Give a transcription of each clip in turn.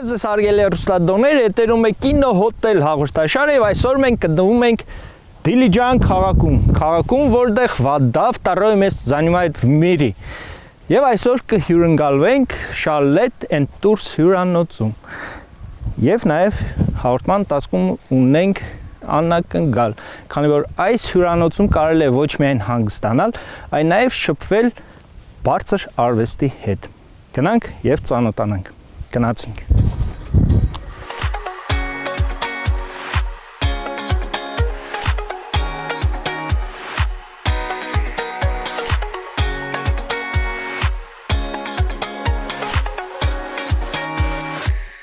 Ողջույն ձեզ հարգելի հեռուստադիտողներ, եթերում է Կինո հոթել հաղորդաշարը եւ այսօր մենք գտնվում ենք Դիլիջան քաղաքում, որտեղ Վադավ второе место занимает в мире։ Եվ այսօր կհյուրընկալվենք Charlotte & Tours հյուրանոցում։ Եվ նաեւ հաղորդման ընթացքում ունենք անակնկալ, քանի որ այս հյուրանոցում կարելի է ոչ միայն հանգստանալ, այլ նաեւ շփվել բարձր արվեստի հետ։ Գնանք եւ ծանոթանանք։ Գնացինք։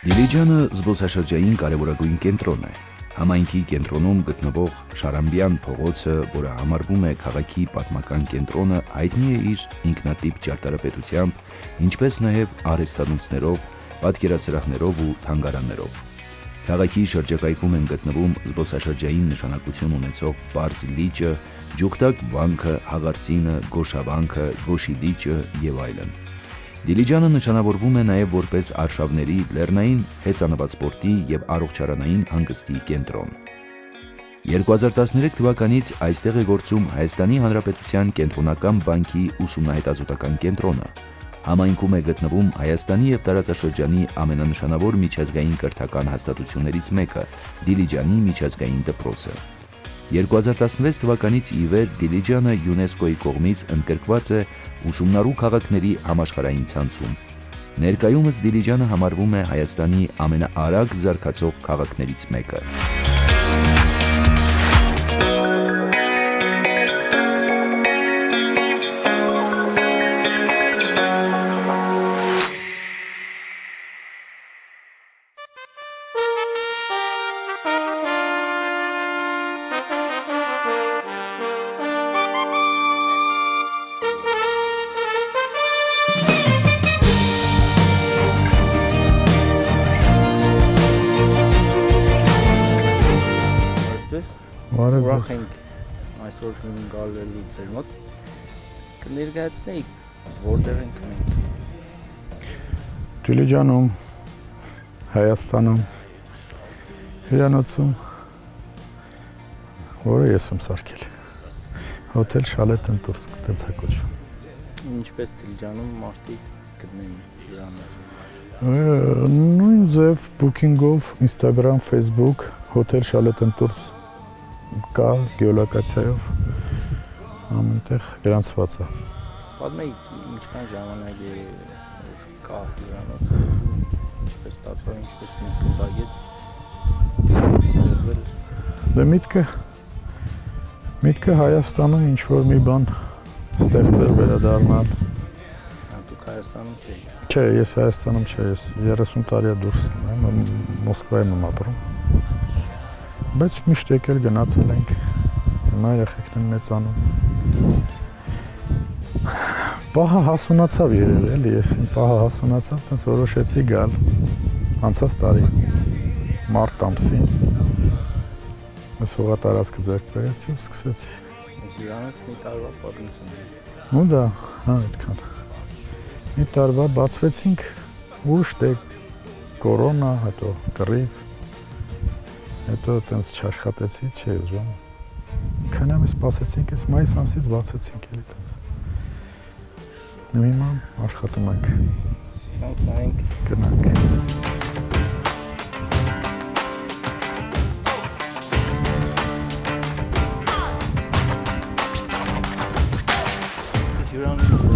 Դիլիջանը զբոսաշրջային կարևորագույն կենտրոն է։ Համայնքի կենտրոնում գտնվող Շարամբյան փողոցը, որը համարվում է քաղաքի պատմական կենտրոնը, հայտնի է իր ինքնատիպ ճարտարապետությամբ, ինչպես նաև արհեստանոցներով, պատկերասրահներով ու թանգարաններով։ Քաղաքի շրջակայքում են գտնվում զբոսաշրջային նշանակություն ունեցող Պարզ լիճը, Ջուղտակ վանքը, Հաղարծինը, Գոշավանքը, Գոշի լիճը եւ այլն։ Դիլիջանը նշանավորվում է նաև որպես արշավների, լեռնային հեծանվված սպորտի եւ առողջարանային հանգստի կենտրոն։ 2013 թվականից այստեղ է գործում Հայաստանի Հանրապետության Կենտրոնական բանկի ուսումնահետազոտական կենտրոնը։ Համայնքում է գտնվում Հայաստանի եւ տարածաշրջանի ամենանշանավոր միջազգային կրթական հաստատություններից մեկը՝ Դիլիջանի միջազգային դպրոցը։ 2016 թվականից ի վեր Դիլիջանը ՅՈՒՆԵՍԿՕ-ի կողմից ընդգրկված է ուսումնառու քաղաքների համաշխարհային ցանցում։ Ներկայումս Դիլիջանը համարվում է Հայաստանի ամենաարագ զարգացող քաղաքներից մեկը։ Ուրախ ենք այսօր գալու ձեր մոտ։ Կներկայացնեիք որտեղ ենք մենք։ Դիլիջանում, Հայաստանում, հյուրանոցում, որը ես եմ սարքել։ Հոթել Charlotte & Tours կոչվում։ Ինչպես Դիլիջանում մարդիկ գտնեն հյուրանոցը։ Նույն ձև booking-ով Instagram, Facebook, Hotel Charlotte & Tours կա գեոլոկացիայով ամենտեղ գրանցված է։ Պատմեք ինչքան ժամանակ է կա հյուրանոցը, ինչպես ստացավ, ինչպես միտքը ստեղծել։ Դե միտքը Հայաստանում ինչ որ մի բան ստեղծել, վերադառնալ։ Դուք Հայաստանում չեք։ Չէ, ես Հայաստանում չէ, ես 30 տարի է դուրս եմ, Մոսկվայում եմ ապրում։ Բայց միշտ եկել գնացել ենք, հիմա երեխեքն են մեծանում։ Պահը հասունացավ երևի, էլի ես իմ պահը հասունացավ, տենց որոշեցի գալ անցած տարի, մարտ ամսին, ես հողատարածքը ձեռք բերեցի ու սկսեցի։ Հյուրանոց մի տարվա պատմություն է։ Ու դա, հա, այդքան։ Մի տարվա բացվեցինք, ուշ դե կորոնա, հետո կռիվ, հետո տենց չաշխատեցի, չէի ուզում։ Քանամ սպասեցինք, այս մայիս ամսից բացեցինք էլի տենց։ Հիմա աշխատում ենք։ Գնանք։ Հյուրանոցը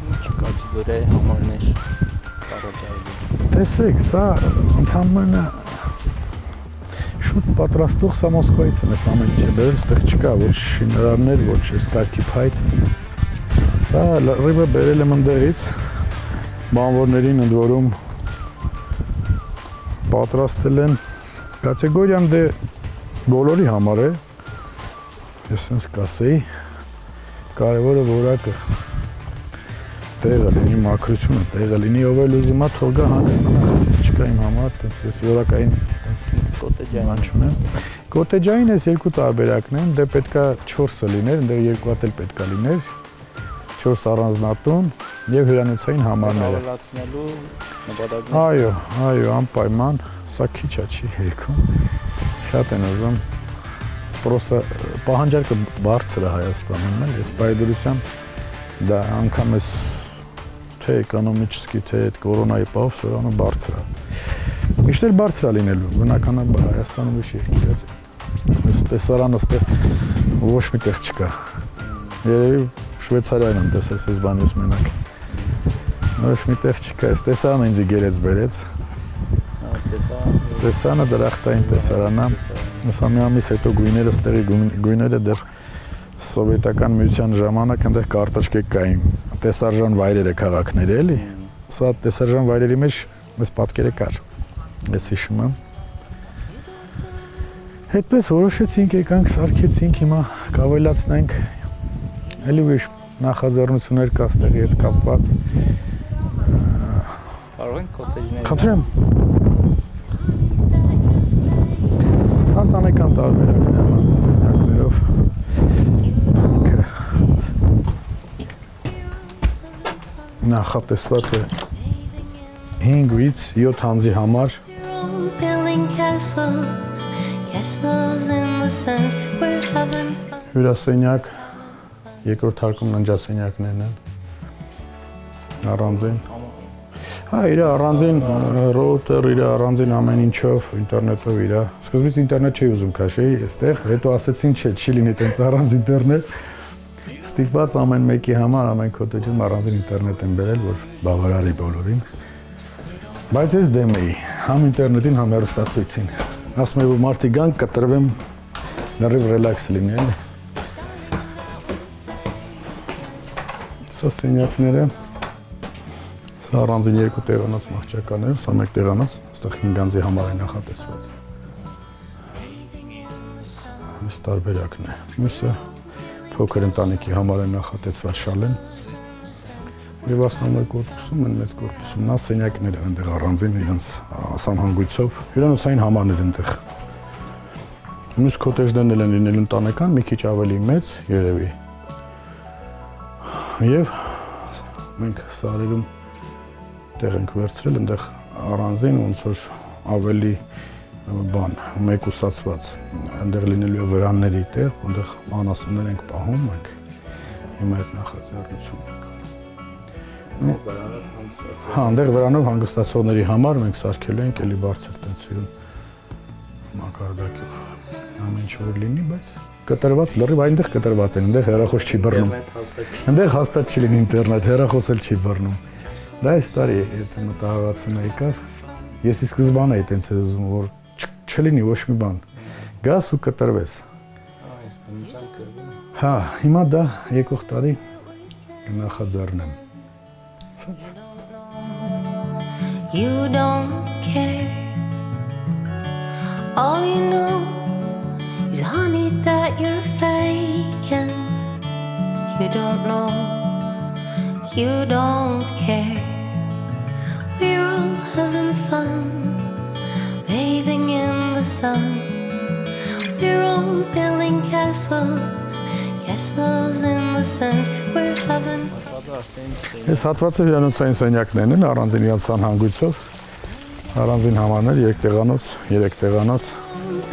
ինչ կատեգորիայի համարներ առաջարկում։ Տեսեք, սա ընդհանրապես շուտ պատրաստող սա Մոսկվայից են, այս ամեն ինչը բերել, այստեղ չկա ոչ շինարարներ, ոչ այս կարգի փայտ։ Սա լրիվը բերել եմ ընդեղից, բանվորներին ընդ որում պատրաստել են, կատեգորիան դե բոլորի համար է, ես sense կասեի, կարևորը որակը, տեղը լինի, մաքրությունը տեղը լինի, ով էլ ուզում է թող գա հանգստանա, խնդիր չկա իմ համար, ես որակային Կոտեջային ես երկու տարբերակն են, դե պետքա 4-ը լիներ, դե երկու հատ էլ պետքա լիներ։ 4 առանձնատուն եւ հյուրանոցային համարները։ Ավելացնելու նպատակն Այո, անպայման, սա քիչ է, չի եկում։ Շատ են ուզում։ Սպրոսը պահանջարկը բարձր է Հայաստանում, այս բայդրությամբ դա անգամ էս թե էկոնոմիկի, թե այդ կորոնայի պահով սորանը բարձր է։ Միշտ էլ բարձր է լինելու, բնականաբար Հայաստանում ուշ երկիր է։ Այս տեսարանը ստեղ ոչ մի տեղ չկա։ Երևի Շվեյցարիայում եմ տեսել այս բանից մենակ։ Ոչ մի տեղ չկա, այս տեսարանը ինձ գերեց բերեց։ Տեսանը դրախտային տեսարանն է։ Ասա մի ամիս հետո գույները ստեղի գույները դեռ սովետական միության ժամանակ այնտեղ կարտոչկեկ կային, տեսարժան վայրերը քաղաքները էլի։ Սա տեսարժան վայրերի մեջ այս պատկերը կար։ Ես հիշում եմ։ Այդպես որոշեցինք, եկանք, սարքեցինք, հիմա կավելացնենք էլի ուրիշ նախաձեռնություններ կա ստեղի հետ կապված։ կարող ենք կոթեջներ։ Խնդրեմ։ Սա ընտանեկան տարբերակն է սենյակներով։ Ինքը նախատեսված է 5-ից 7 անձի համար։ Հյուրասենյակ, երկրորդ հարկում ննջասենյակներն են, առանձին։ Իր առանձին ռոուտեր, իր առանձին ամեն ինչով, ինտերնետով իր։ Սկզբից ինտերնետ չի ուզում քաշեի այստեղ, հետո ասեցին չի լինի տենց առանց ինտերնետ։ Ստիպված ամեն մեկի համար, ամեն կոթեջում առանձին ինտերնետ են բերել, որ բավարարի բոլորին։ Բայց ես դեմ էի, համ ինտերնետին, համ հեռուստացույցին։ Ասում եմ, որ մարդիկ գան, կտրվեմ, լրիվ ռելաքս լինի, էլի։ Սա սենյակները, սա առանձին 2 տեղանոց մահճականներ, սա 1 տեղանոց, այստեղ 5 անձի համար է նախատեսված։ Այս տարբերակն է։ Մյուսը փոքր ընտանիքի համար է նախատեսված շալեն։ Եվ основной կորպուսում են մեծ կորպուսում, նա սենյակներ են այնտեղ առանձին իրենց ասանհանգույցով, հյուրանոցային համարներ այնտեղ։ Մյուս կոթեջներն են լինելու ընտանեկան, մի քիչ ավելի մեծ, երևի։ Եվ մենք սարերում տեղ ենք վերցրել, այնտեղ առանձին ոնց որ ավելի մեկուսացված, այնտեղ լինելու է վրանների տեղ, այնտեղ անասուններ ենք պահում մենք։ Հիմա այդ նախաձեռնությունն ենք այնտեղ վրանով հանգստացողների համար մենք սարքել ենք էլի բարձր տենսիոն մակարդակով ամեն ինչ որ լինի, բայց կտրված լրիվ այնտեղ կտրված են, այնտեղ հեռախոս չի բռնում։ Այնտեղ հաստատ չի լինի ինտերնետ, հեռախոս էլ չի բռնում։ Դա այս տարի այդ մտահղացումը եկավ։ Ես ի սկզբանե էի տենց ուզում, որ չլինի ոչ մի բան։ Գաս ու կտրվես։ Հա, հիմա դա եկող տարի կնախաձեռնեմ։ You don't care. All you know is honey that you're faking. You don't know. You don't care. We're all having fun, bathing in the sun. We're all building castles, castles in the sand. We're having Այս հատվածը հյուրանոցային սենյակներն են, առանձին իրենց սանհանգույցով, առանձին համարներ, 3 տեղանոց, 3 տեղանոց։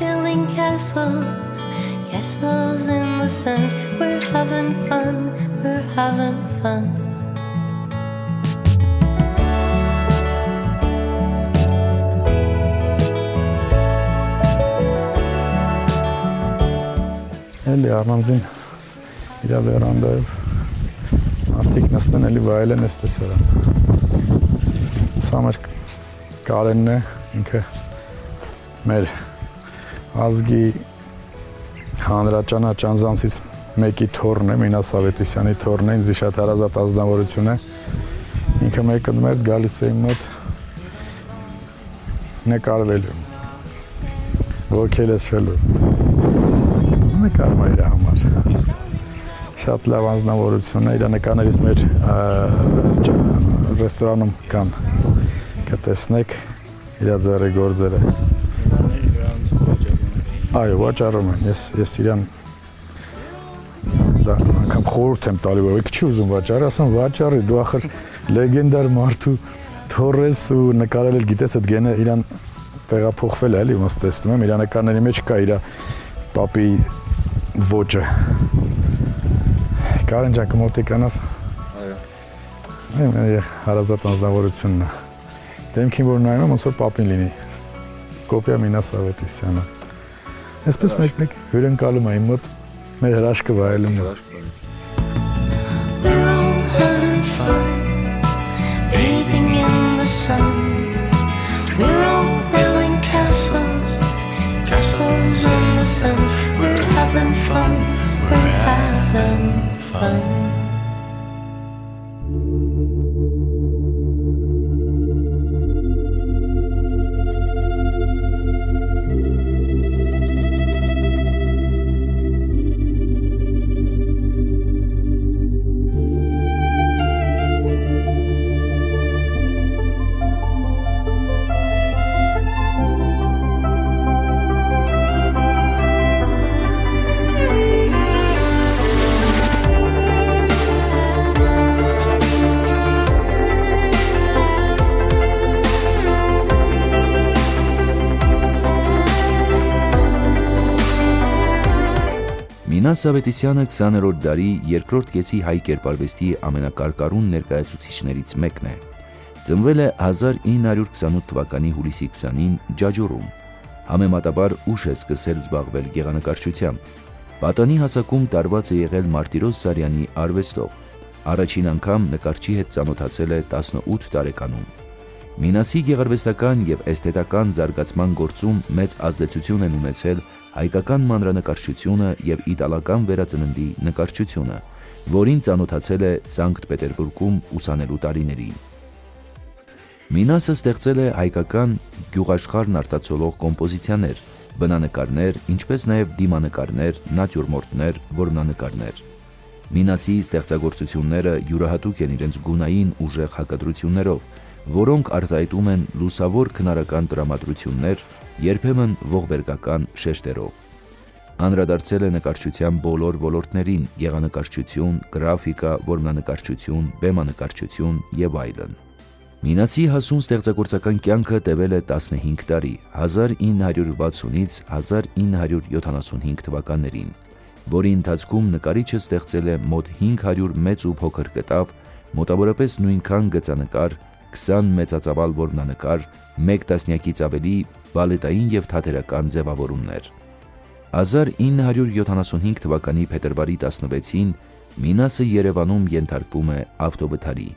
building castles, castles in the sand. We're having fun, we're having fun. Էլի առանձին իր վերանդայով Արդիկ նստեն էլի վայել են ես տեսարան։ Սա մեր Կարենն է, ինքը մեր ազգի հանրաճանաչ անձանցից մեկի թոռն է, Մինաս Ավետիսյանի թոռն է, ինձ շատ հարազատ ազնվորություն է։ Ինքը մեկը մեր գալիս է իմ մոտ նկարվելու, ոգել ես շելու։ Նկարում է իր համար։ Շատ լավ անձնավորություն է, իր նկարներից մեր ռեստորանում կան, կտեսնեք իր ձեռի գործերը։ Այո, վաճառում են, ես իրան դա անգամ խորհուրդ եմ տալի, որ չի ուզում վաճառի, ասեմ վաճառի, դու ախր լեգենդար մարդու Թորես ու նկարել էլ գիտես այդ գենը իրան տեղափոխվել է էլի, ոնց տեսնում եմ, իր նկարների մեջ կա իր պապի ոճը։ Կարեն ջան, կմոտիկանաս։ Այո։ Այո, հարազատ անձնավորությունն է։ Դեմքին որ նայում եմ, ոնց որ պապին լինի։ Կոպիա Մինաս Ավետիսյանը։ Այսպես մեկ-մեկ հյուրընկալում է իմ մոտ մեր հրաշքը վայելում։ We're all having fun, bathing in the sun. We're all building castles, castles in the sand. We're having fun, we're having fun. Մինաս Ավետիսյանը 20-րդ դարի երկրորդ կեսի հայ կերպարվեստի ամենակարկառուն ներկայացուցիչներից մեկն է։ Ծնվել է 1928 թվականի հուլիսի 20-ին Ջաջուրում։ Համեմատաբար ուշ է սկսել զբաղվել գեղանկարչությամբ։ Պատանի հասակում տարված է եղել Մարտիրոս Սարյանի արվեստով։ Առաջին անգամ նկարչի հետ ծանոթացել է 18 տարեկանում։ Մինասի գեղարվեստական եւ էսթետական զարգացման գործում մեծ ազդեցություն են ունեցել հայկական մանրանկարչությունը եւ իտալական վերածննդի նկարչությունը, որին ծանոթացել է Սանկտ Պետերբուրգում ուսանելու տարիներին։ Մինասը ստեղծել է հայկական գյուղաշխարհն արտացոլող կոմպոզիցիաներ, բնանկարներ, ինչպես նաեւ դիմանկարներ, նատյուրմորտներ, որմնանկարներ։ Մինասի ստեղծագործությունները յուրահատուկ են իրենց գունային ուժեղ հակադրություններով, որոնք արտահայտում են լուսավոր քնարական տրամադրություններ, երբեմն ողբերգական շեշտերով։ Անդրադարձել է նկարչության բոլոր ոլորտներին՝ գեղանկարչություն, գրաֆիկա, որմնանկարչություն, բեմանկարչություն եւ այլն։ Մինասի հասուն ստեղծագործական կյանքը տևել է 15 տարի՝ 1960-ից 1975 թվականներին, որի ընթացքում նկարիչը ստեղծել է մոտ 500 մեծ ու փոքր կտավ, մոտավորապես նույնքան գծանկար, 20 մեծածավալ որմնանկար, 1 տասնյակից ավելի բալետային եւ թատերական ձևավորումներ։ 1975 թվականի փետրվարի 16-ին Մինասը Երևանում ենթարկվում է ավտովթարի։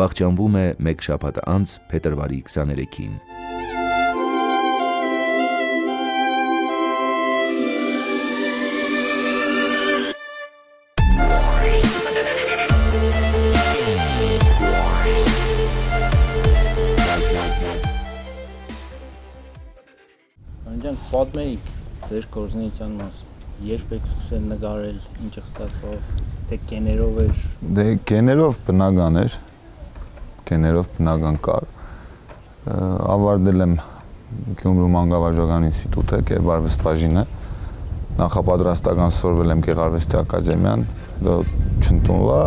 Վախճանվում է 1 շաբաթ անց փետրվարի 23-ին։ Պատմեիք ձեր գործունեության մասին, երբ եք սկսել նկարել, ինչ ստացվավ, թե կեներով էր։ Դե կեներով բնական էր, կեներով բնական կար։ Ավարտել եմ Գյումրու մանկավարժական ինստիտուտը, կերպարվեստ բաժինը, նախապատրաստական սորվել եմ Գեղարվեստի ակադեմիան, չընդունվա,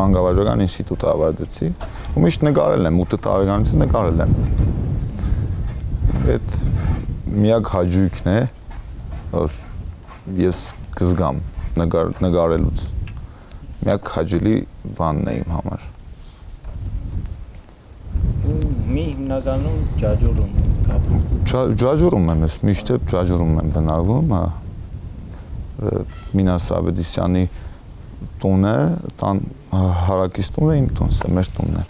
մանկավարժական ինստիտուտը ավարտեցի, ու միշտ նկարել եմ, 8 տարեկանից նկարել եմ։ Այդ միակ հաճույքն է, որ ես կզգամ նկարելուց, միակ հաճելի բանն է իմ համար։ Մի հիմնականում Ջաջուրում կապ։ Ջաջուրում եմ, ես միշտ Ջաջուրում եմ բնակվում, Մինաս Ավետիսյանի տունը, տան հարակից տունը իմ տունս է, մեր տունն է։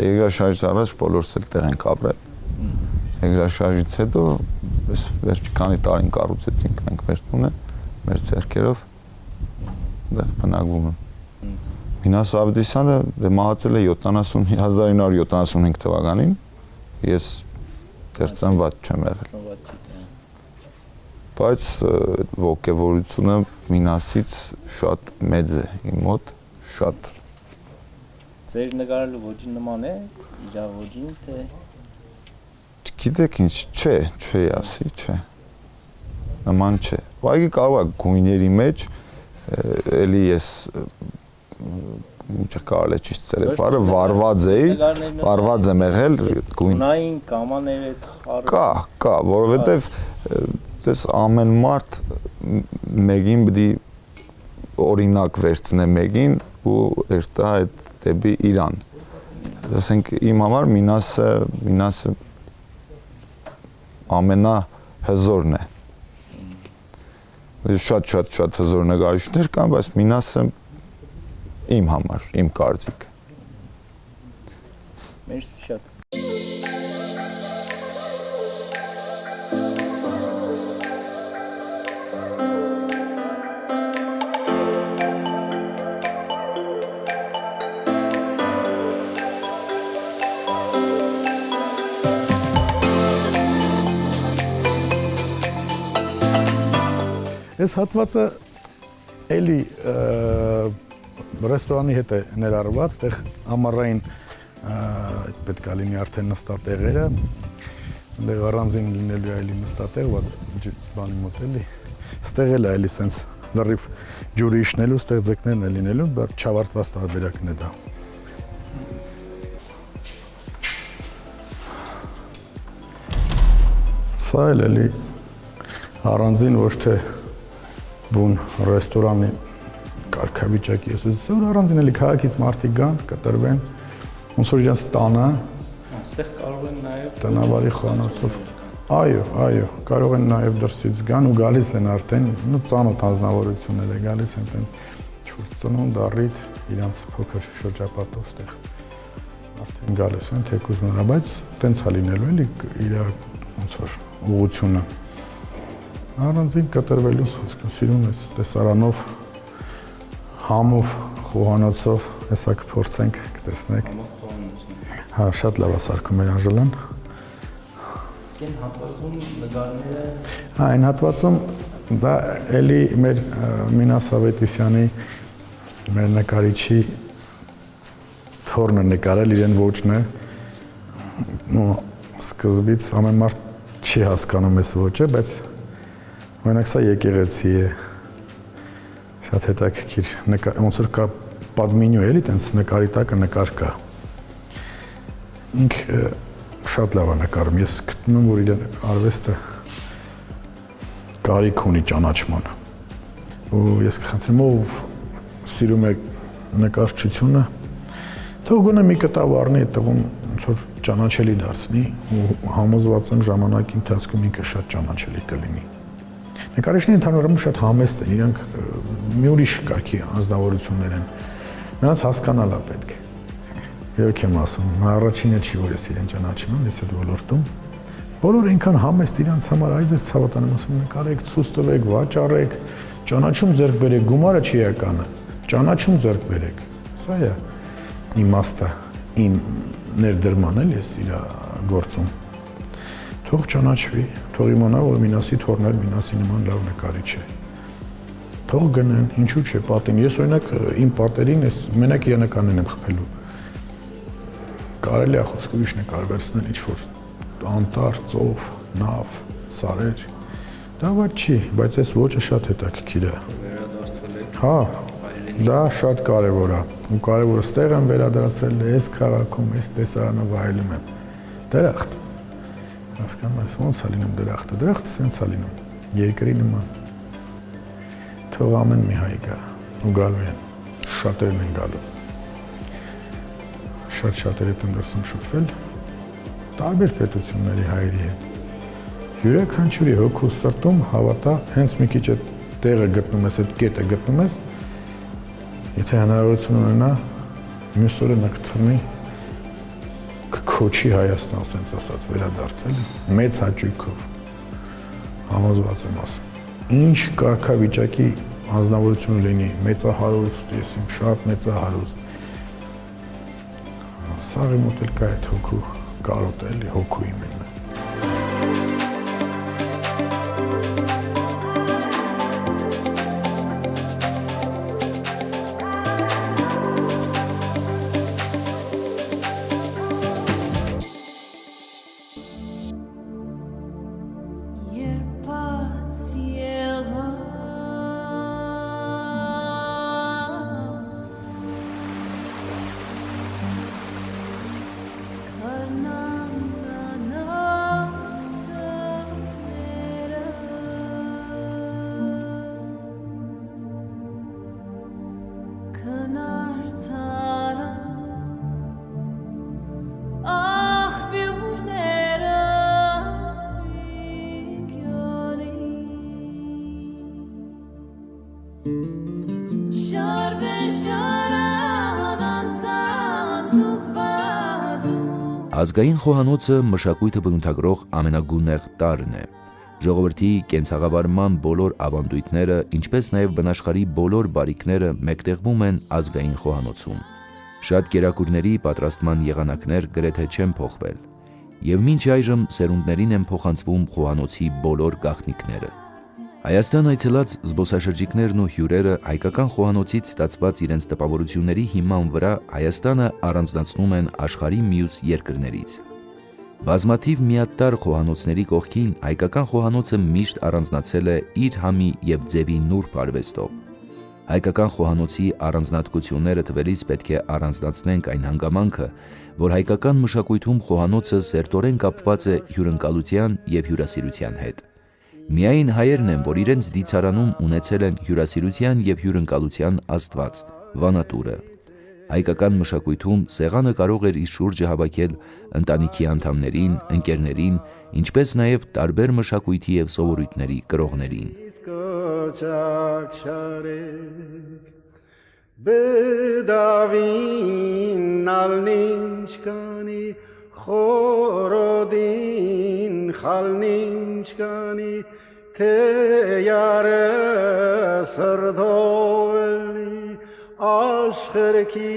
Երկրաշարժից առաջ բոլորս էլ տեղ ենք ապրել։ Երկրաշարժից հետո վերջ քանի տարին կառուցեցինք մենք մեր տունը, մեր ձեռքերով, այդտեղ բնակվում եմ։ Մինաս Ավետիսյանը մահացել է 1975 թվականին, ես դեռ ծնված չեմ եղել։ Բայց ոգևորությունը Մինասից շատ մեծ է իմ մոտ, շատ։ Ձեր նկարելու ոճին նման է, իր ոճին, թե Գիտեք ինչ, չէ, ասի, չէ, նման չէ, ուղղակի կարող է գույների մեջ էլի ես կարել է ճիշտ ծերեպարը վարված եմ եղել գույն Ունային կամաներ այդ խառը կա, որովհետև դες ամեն մարդ մեկին պիտի օրինակ վերցնե մեկին ու երթա այդ դեպի իրան ասենք իմ համար մինասը ամենահզորն է շատ հզոր նկարիչներ կան, բայց մինասը իմ համար, իմ կարծիքը Մերսի շատ Այս հատվածը էլի ռեստորանի հետ է ներառված, այդտեղ ամառային պետք է լինի արդեն նստատեղերը, այնտեղ առանձին լինելու է էլի նստատեղ, բանի մոտ էլի, այստեղ էլ է էլի սենց լրիվ ջուրի իջնելու, այստեղ ձկներն է լինելու, բայց չավարտված տարբերակն է դա։ Սա էլ էլի առանձին ոչ թե բուն ռեստորանի կարգավիճակի ես ուզում որ առանձին էլի քաղաքից մարդիկ գան, կտրվեն, ոնց որ իրենց տանը, այստեղ կարող են նաև տնավարի խոհանոցով, այո, կարող են նաև դրսից գան ու գալիս են արդեն, ու ծանոթ անձնավորություններ է գալիս են տենց ինչ-որ ծնունդ առիթ իրանց փոքր շրջապատով ստեղ արդեն գալիս են թեկուզ նրա, բայց տենց է լինելու էլի իր ոնց որ ուղղությունը Առանձին կտրվելու սիրում ես տեսարանով, համով, խոհանոցով, հեսա կփորձենք, կտեսնեք։ Հա, շատ լավ է սարքում էր Անժելան։ Իսկ այն հատվածում նկարները Հա, այն հատվածում դա էլի մեր Մինաս Ավետիսյանի մեր նկարիչի թորնը նկարել իրեն ոճն է։ Ու սկզբից ամեն մարդ չի հասկանում այս ոճը, բայց Մենակ սա եկեղեցի է, շատ հետաքրքիր, ոնց որ կա պատմենյու էլի, տենց նկարի տակը նկար կա։ Ինք շատ լավ է նկարում, ես գտնում որ իր արվեստը կարիք ունի ճանաչման։ Ու ես կխնդրեմ ով սիրում է նկարչությունը, թող գոնե մի կտավ առնի այդ տղուն ոնց որ ճանաչելի դարձնի ու համոզված եմ ժամանակի ընթացքում ինքը շատ ճանաչելի կլինի։ Նկարիչները ընդհանրապես շատ համեստ են, իրանք մի ուրիշ կարգի անձնավորություններ են։ Նրանց հասկանալա պետք է։ Երեք եմ ասում, առաջինը չի որ ես իրեն ճանաչում եմ, ես այդ ոլորտում։ Բոլորը այնքան համեստ իրանց համար այ ձեր ցավոտանում ասում նկարեք, ցույց տվեք, վաճառեք, ճանաչում ձեռք բերեք, գումարը չի եկանը, ճանաչում ձեռք բերեք։ Սա է իմաստը, իմ ներդրման էլ ես իր գործում։ Թող ճանաչվի, թող իմանա, որ Մինասի թորն էլ Մինասի նման լավ նկարիչ է։ Թող գնեն, ինչու՞ չէ, պատին։ Ես օրինակ իմ պատերին ես մենակ իր նկարներն եմ խփելու։ Կարելի է խոսք ուրիշ նկար վերցնել, ինչ-որ անտառ, ծով, նավ, սարեր։ Դա ված չի, բայց այս ոճը շատ հետաքրքիր է։ Հա, դա շատ կարևոր է։ Ու կարևորը ստեղ եմ վերադարձել, այս քաղաքում, այս տեսարանը վայելում եմ։ Դրախտ։ Հասկանում ես ոնց է լինում դրախտը սենց է լինում, երկրի նման։ Թող ամեն մի հայ գա ու գալու են, շատերն են գալու։ Շատ շատեր հետ եմ դրսում շփվել, տարբեր պետությունների հայերի հետ։ Յուրաքանչյուրի հոգու սրտում հավատա, հենց մի քիչ այդ տեղը գտնում ես, այդ կետը գտնում ես, եթե հնարավորություն ունենա, մյուս օրը նա կթռնի քոչի Հայաստան, ասենց ասած, վերադարձել, մեծ հաճույքով, համոզված եմ ասում, ինչ կարգավիճակի անձնավորություն լինի, մեծահարուստ, ես իմ շատ մեծահարուստ, սաղի մոտ էլ կա այդ հոգու կարոտը էլի, հոգու իմ են։ Ազգային խոհանոցը մշակույթը բնութագրող ամենագունեղ տարրն է։ Ժողովրդի կենցաղավարման բոլոր ավանդույթները, ինչպես նաև բնաշխարհի բոլոր բարիքները մեկտեղվում են ազգային խոհանոցում։ Շատ կերակուրների պատրաստման եղանակներ գրեթե չեն փոխվել, եւ մինչ այժմ սերունդներին են փոխանցվում խոհանոցի բոլոր գաղտնիքները։ Հայաստան այցելած զբոսաշրջիկներն ու հյուրերը հայկական խոհանոցից ստացված իրենց տպավորությունների հիման վրա Հայաստանը առանձնացնում են աշխարհի մյուս երկրներից։ Բազմաթիվ միատարր խոհանոցների կողքին հայկական խոհանոցը միշտ առանձնացել է իր համի եւ ձևի նուրբ արվեստով։ Հայկական խոհանոցի առանձնահատկությունները թվելիս պետք է առանձնացնենք այն հանգամանքը, որ հայկական մշակույթում խոհանոցը սերտորեն կապված է հյուրընկալության եւ հյուրասիրության հետ։ Միայն հայերն են, որ իրենց դիցարանում ունեցել են հյուրասիրության եւ հյուրընկալության աստված՝ Վանատուրը։ Հայկական մշակույթում սեղանը կարող էր իր շուրջը հավաքել ընտանիքի անդամներին, ընկերներին, ինչպես նաև տարբեր մշակույթի եւ սովորույթների կրողներին։ Աշխարհի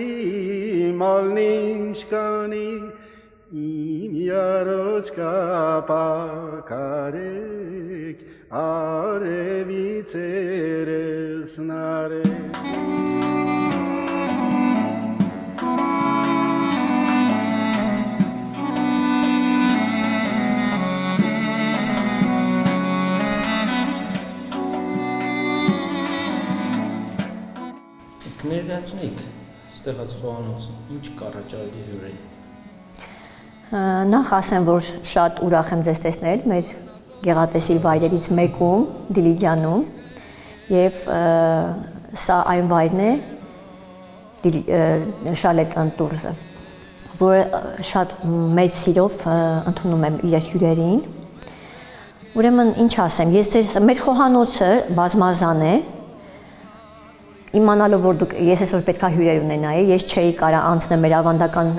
մալնինչ կանի իմ երոջ կապակարեք արևի ցերեսնարեք Ներկայացնեք ստեղած խոհանոցը, ինչ կառաջարկի հյուրերի։ Նախ ասեմ, որ շատ ուրախ եմ ձեզ տեսնել մեր գեղատեսիլ վայրերից մեկում, Դիլիջանում, եւ սա այն վայրն է Շալետան տուրզը, որը շատ մեծ սիրով ընդունում եմ իր հյուրերին։ Ուրեմն ինչ ասեմ, մեր խոհանոցը բազմազան է։ Իմանալով, որ ես այսօր պետքա հյուրեր ունենայի, ես չէի կարա անցնել մեր ավանդական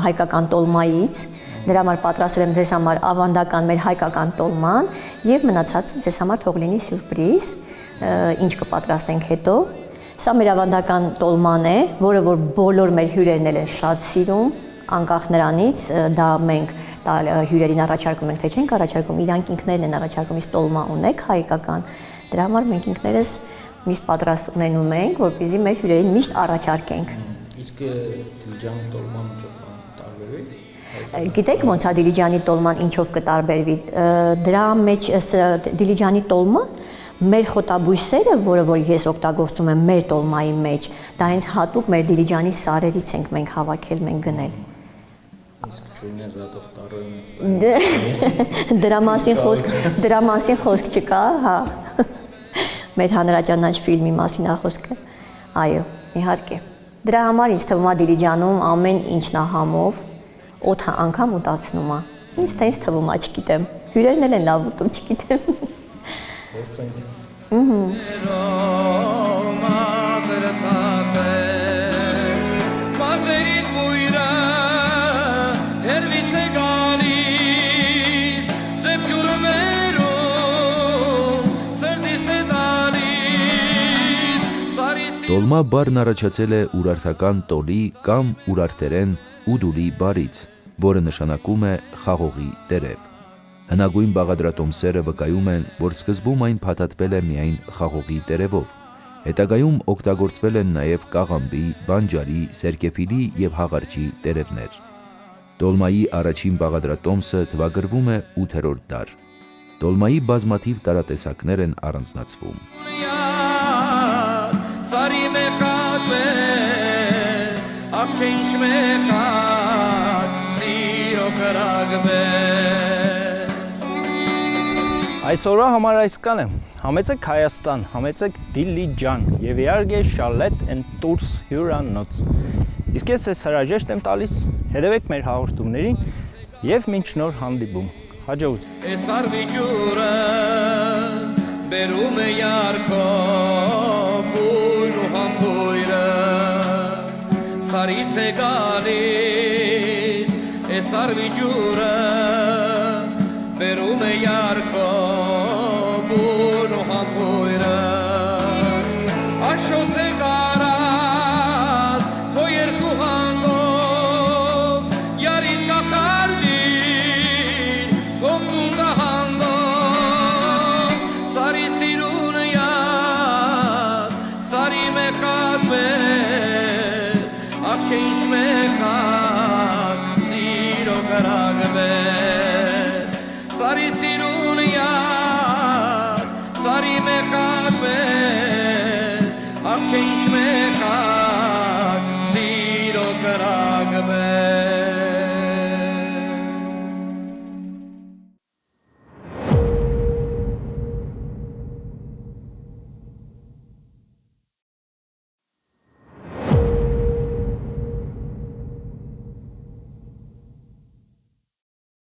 հայկական տոլմայից, դրա համար պատրաստել եմ ձեզ համար ավանդական մեր հայկական տոլման եւ մնացածը ձեզ համար թող լինի սյուրպրիզ, ինչ կպատրաստենք հետո։ Սա մեր ավանդական տոլման է, որը որ բոլոր մեր հյուրերն են շատ սիրում, անկախ նրանից դա մենք հյուրերին առաջարկում ենք, թե չենք առաջարկում, իրանք ինքներն են առաջարկում, իսկ տոլմա ունեք հայկական, դրա համար մենք ինքներս միշտ պատրաստ ունենում ենք, որպեսզի մեր հյուրերին միշտ առաջարկենք։ Իսկ Դիլիջանի տոլման ինչով կտարբերվի։ Գիտեք ոնց է Դիլիջանի տոլման ինչով կտարբերվի։ Դրա մեջ Դիլիջանի տոլման մեր խոտաբույսերը, որը որ ես օգտագործում եմ մեր տոլմայի մեջ, դա հենց հատուկ մեր Դիլիջանի սարերից ենք մենք հավաքել, մենք գնել։ Իսկ չունենալով տարօրինակ։ Դրա մասին խոսք չկա, հա։ Մեր հանրաճանաչ ֆիլմի մասին է խոսքը։ Այո, իհարկե։ Դրա համար ինձ թվում է Դիլիջանում ամեն ինչ նահամով օդը անգամ ուտացնում է։ Ինձ թվում է, չգիտեմ։ Հյուրերն էլ են լավ ուտում, չգիտեմ։ Փորձենք։ Տոլմա բառն առաջացել է ուրարտական տոլի կամ ուրարտերեն ուդուլի բառից, որը նշանակում է խաղողի տերև։ Հնագույն բաղադրատոմսերը վկայում են, որ սկզբում այն փաթաթվել է միայն խաղողի տերևով, հետագայում օգտագործվել են նաև կաղամբի, բանջարի, սերկեֆիլի եւ հաղարջի տերևներ։ Տոլմայի առաջին բաղադրատոմսը թվագրվում է 8-րդ դար։ Տոլմայի բազմաթիվ տարատեսակներ են առանձնացվում։ Այսօրվա համար այսքան է։ Համեցեք Հայաստան, համեցեք Դիլիջան եւ իհարկե Շալետ and Tours հյուրանոց։ Իսկ ես հրաժեշտ եմ տալիս, հետևեք մեր հաղորդումներին եւ մինչ նոր հանդիպում։ Հաջողություն։ Այս արվի ջուրը բերում է յարքով Որից է գալիս Ես արվի ջուրը Բերում է յարկով Ուն ու համբույրը Աշոտ է կարած Քո երկու հանգով Յարին կախալին Խողտուն կահանդով Սարի սիրունը յար Սարի մեխատ մեր Աղշե ինչ մեխատ Սիրո կրագ մեր Սարի սիրունը յար Սարի մեխատ մեր Աղշե ինչ մեխատ